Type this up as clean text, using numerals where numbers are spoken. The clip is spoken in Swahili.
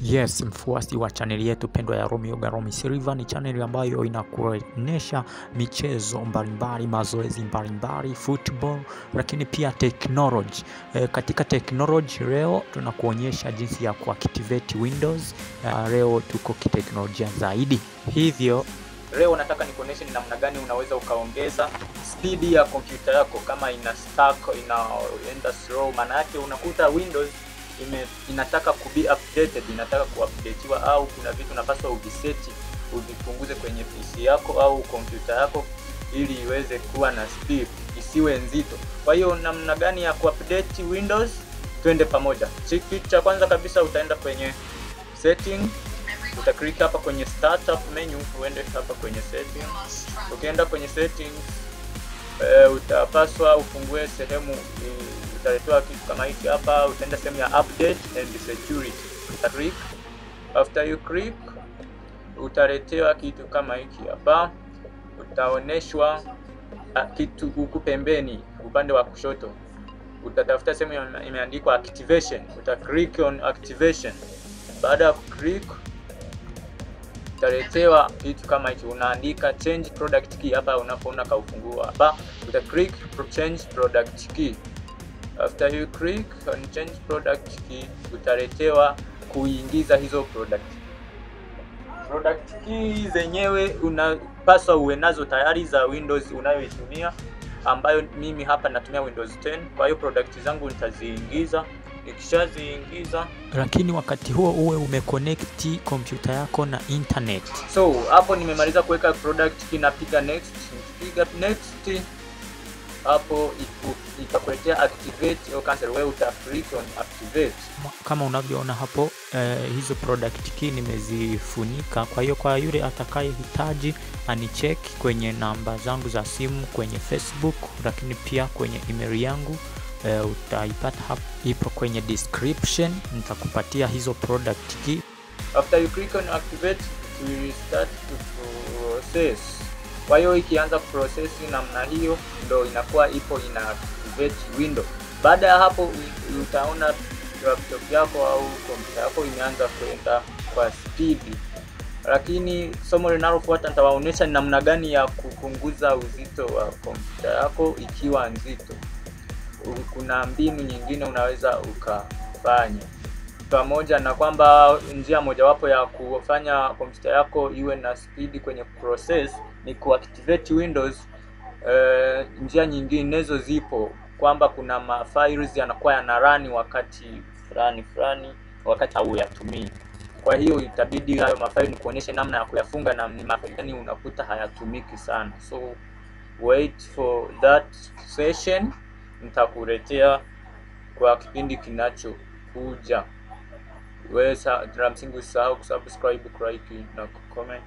Yes, mfuasi wa channel yetu pendwa ya ROM Yoga Rommy Syliver, ni channel ambayo inakuonyesha michezo mbalimbali, mazoezi mbalimbali, football, lakini pia technology. Katika technology leo tunakuonyesha jinsi ya kuactivate Windows. Leo tuko kiteknolojia zaidi. Hivyo leo nataka nikuonyeshe ni namna gani unaweza ukaongeza speed ya kompyuta yako kama ina stuck, inaenda slow. Maana yake unakuta Windows inataka kubi updated, inataka kuupdateiwa, au kuna vitu unapaswa uviseti, uvipunguze kwenye PC yako au kompyuta yako ili iweze kuwa na speed, isiwe nzito. Kwa hiyo namna gani ya kuupdate Windows? Twende pamoja. Kitu cha kwanza kabisa utaenda kwenye setting, utaklik hapa kwenye startup menu, uende hapa kwenye settings. Ukienda kwenye settings, utapaswa ufungue sehemu, utaletewa kitu kama hiki hapa. Utaenda sehemu ya update and security, utaklik. After you click, utaletewa kitu kama hiki hapa. Utaoneshwa kitu huku pembeni upande wa kushoto, utatafuta sehemu imeandikwa activation, utaklik on activation. Baada ya click, utaletewa kitu kama hiki, unaandika change product key hapa. Unapoona kaufungua hapa, utaklik change product key. After you click on change product key, utaletewa kuingiza hizo product key zenyewe. Unapaswa uwe nazo tayari za Windows unayoitumia, ambayo mimi hapa natumia Windows 10. Kwa hiyo product zangu nitaziingiza. Nikishaziingiza, lakini wakati huo uwe umeconnect kompyuta yako na internet. So hapo nimemaliza kuweka product key, napiga next. Nikipiga next, hapo itakuletea activate au cancel. Wewe utaclick on activate. Kama unavyoona hapo, hizo product key nimezifunika. Kwa hiyo kwa yule atakayehitaji anicheck kwenye namba zangu za simu, kwenye Facebook, lakini pia kwenye email yangu, utaipata hapo, ipo kwenye description. Nitakupatia hizo product key. After you click on activate, it will start to process. Kwa hiyo ikianza kuprocess namna hiyo, ndio inakuwa ipo ina activate window. Baada ya hapo, utaona laptop yako au kompyuta yako imeanza kwenda kwa speed. Lakini somo linalofuata nitawaonyesha ni namna gani ya kupunguza uzito wa kompyuta yako ikiwa nzito. Kuna mbinu nyingine unaweza ukafanya, pamoja na kwamba njia mojawapo ya kufanya kompyuta yako iwe na speed kwenye process ni kuactivate Windows. Njia nyinginezo zipo, kwamba kuna mafiles yanakuwa yana run wakati fulani wakati hauyatumii. Kwa hiyo itabidi hayo mafaili nikuonyeshe namna ya kuyafunga, na ni mafaili gani unakuta hayatumiki sana. So wait for that session, nitakuletea kwa kipindi kinachokuja. Wewe la msingi usahau kusubscribe, like na comment.